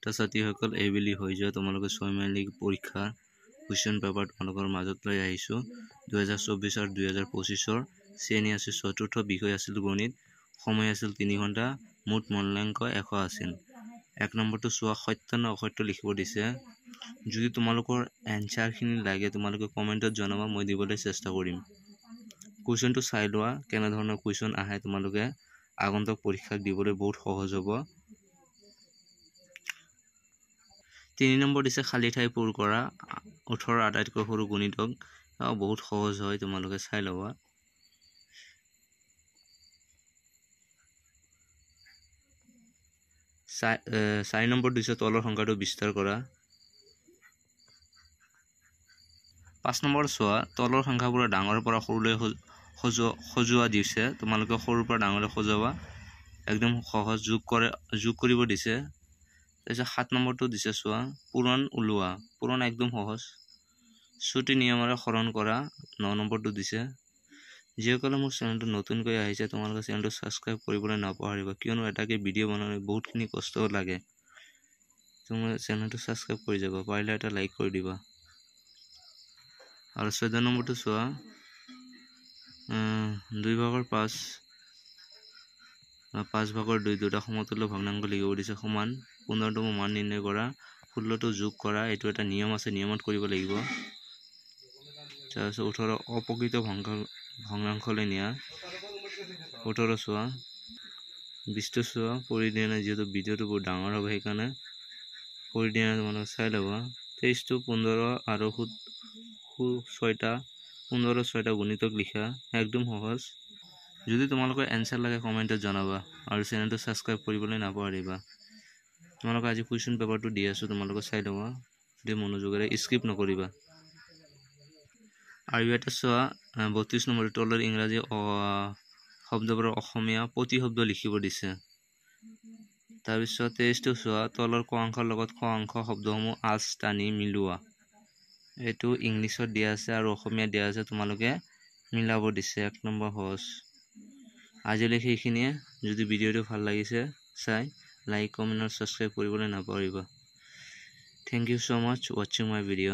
ছাত্ৰ-ছাত্ৰীসকল এইবেলি হৈ যোৱা তোমালোকে 6 মাইলিক পৰীক্ষাৰ কুৱেশ্যন পেপাৰ তোমালোকৰ মাজত লৈ আহিছোঁ 2024 আৰু 2025 শ্ৰেণী আছে চতুৰ্থ বিষয় আছিল গণিত সময় আছিল 3 ঘণ্টা মুঠ মূল্যাংক 100 আছিল এক নম্বৰটো চোৱা সত্য নে অসত্য লিখিব দিছে যদি তোমালোকৰ এনসাৰখিনি লাগে তোমালোকে কমেন্টত জনাবা মই দিবলৈ চেষ্টা কৰিম কুৱেশ্যনটো চাই লোৱা কেনে ধৰণৰ কুৱেশ্যন আহে তোমালোকে আগন্তুক পৰীক্ষা দিবলৈ বহুত সহজ হ'ব 3 নম্বৰ দিছে খালি ঠাই পূৰ কৰা 18 আটাইতকৈ সৰু গণিতক বহুত সহজ হয় তোমালোকে চাই লবা 4 নম্বৰ দিছে তলৰ সংখ্যাটো বিস্তাৰ কৰা 5 নম্বৰ চোৱা তলৰ সংখ্যাবোৰ ডাঙৰৰ পৰা সৰুলৈ সজোৱা দিছে তোমালোকে সৰুৰ পৰা ডাঙৰলৈ সজাবা একদম সহজ যোগ কৰিব দিছে তাৰপিছত 7 নম্বৰটো দিছে চোৱা পূৰণ ওলোৱা পূৰণ একদম সহজ ছুটি নিয়মৰে হৰণ কৰা 9 নম্বৰটো দিছে যিসকলে মোৰ চেনেলটো নতুনকৈ আহিছে তোমালোকে চেনেলটো সাবস্ক্ৰাইব কৰিবলৈ নাপাহৰিবা কিয়নো এটাকে ভিডিও বনাবলৈ বহুতখিনি কষ্ট লাগে তুমি চেনেলটো সাবস্ক্ৰাইব কৰি যাবা পাৰিলে এটা লাইক কৰি দিবা আৰু 14 নম্বৰটো চোৱা 2 ভাগৰ 5 ভাগৰ 2 দুটা সমতুল্য ভগ্নাংক লিখিব দিছে সমান 15টো মান নিৰ্ণয় কৰা 16টো যোগ কৰা এইটো এটা নিয়ম আছে নিয়মত কৰিব লাগিব তাৰপিছত 18 অপ্ৰকৃত ভগ্নাংশলৈ নিয়া 18 চোৱা 20টো চোৱা কৰি দিয়া নাই যেহেতু ভিডিওটো বহুত ডাঙৰ হ'ব সেইকাৰণে কৰি দিয়া তোমালোকে চাই ল'বা 23টো 15 আৰু 6টা 15 গণিতক লিখা একদম সহজ যদি তোমালোকৰ এনসাৰ লাগে কমেন্টত জনাবা আৰু চেনেলটো সাবস্ক্ৰাইব কৰিবলৈ নাপাহৰিবা তোমালোকে আজি কুৱেশ্যন পেপাৰটো দি আছো তোমালোকে চাই ল'বা যদি মনোযোগেৰে স্কিপ নকৰিবা আৰু এটা চোৱা 32 নম্বৰ তলৰ ইংৰাজী শব্দবোৰ অসমীয়া প্ৰতি শব্দ লিখিব দিছে তাৰ পিছত 23টো চোৱা তলৰ ক অংশৰ লগত খ অংশ শব্দসমূহ আজ টানি মিলোৱা এটো ইংলিছত দিয়া আছে আৰু অসমীয়া দিয়া আছে তোমালোকে মিলাব দিছে এক নম্বৰ সহজ আজিলৈ সেইখিনিয়ে যদি ভিডিওটো ভাল লাগিছে চাই লাইক কমেন্ট আৰু সাবস্ক্ৰাইব কৰিবলৈ নাপাহৰিবা thank you so much watching my video